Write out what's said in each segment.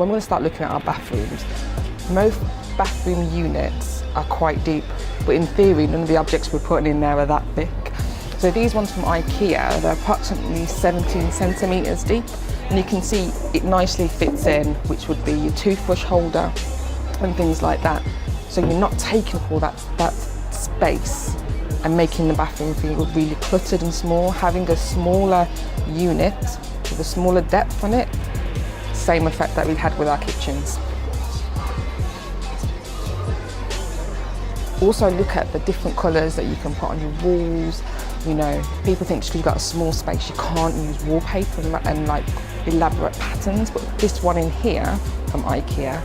when we're going to start looking at our bathrooms, most bathroom units are quite deep, but in theory, none of the objects we're putting in there are that thick. So these ones from IKEA, they're approximately 17 centimetres deep, and you can see it nicely fits in, which would be your toothbrush holder and things like that. So you're not taking up all that space and making the bathroom feel really cluttered and small. Having a smaller unit with a smaller depth on it, same effect that we've had with our kitchens. Also look at the different colours that you can put on your walls. You know, people think just because you've got a small space you can't use wallpaper and like elaborate patterns, but this one in here from IKEA,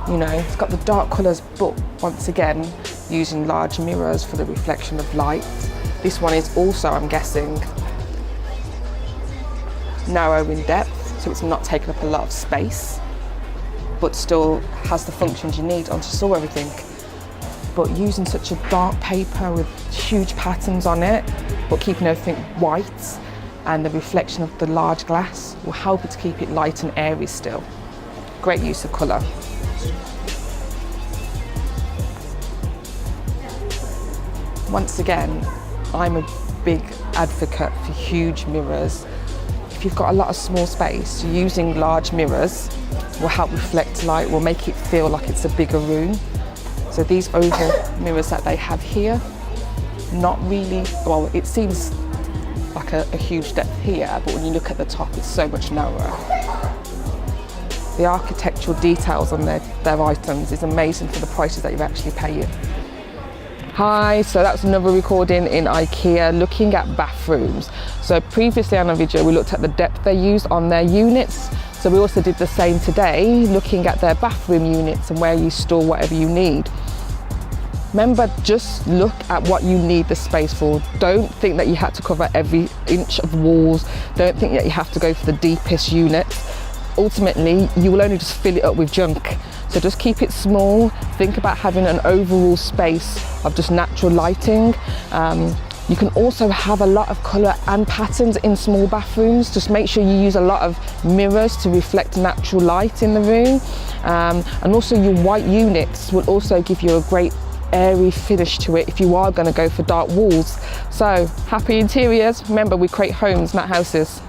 you know, it's got the dark colours, but once again, using large mirrors for the reflection of light. This one is also, I'm guessing, narrow in depth, so it's not taking up a lot of space, but still has the functions you need to store everything. But using such a dark paper with huge patterns on it, but keeping everything white, and the reflection of the large glass will help it to keep it light and airy still. Great use of colour. Once again, I'm a big advocate for huge mirrors. If you've got a lot of small space, using large mirrors will help reflect light, will make it feel like it's a bigger room. So these oval mirrors that they have here, not really, well, it seems like a huge depth here, but when you look at the top, it's so much narrower. The architectural details on their items is amazing for the prices that you're actually paying. Hi, so that's another recording in IKEA looking at bathrooms. So previously on a video we looked at the depth they use on their units. So we also did the same today, looking at their bathroom units and where you store whatever you need. Remember, just look at what you need the space for. Don't think that you have to cover every inch of walls. Don't think that you have to go for the deepest units. Ultimately, you will only just fill it up with junk. So just keep it small. Think about having an overall space of just natural lighting. You can also have a lot of colour and patterns in small bathrooms. Just make sure you use a lot of mirrors to reflect natural light in the room. And also your white units will also give you a great airy finish to it if you are going to go for dark walls. So happy interiors. Remember, we create homes, not houses.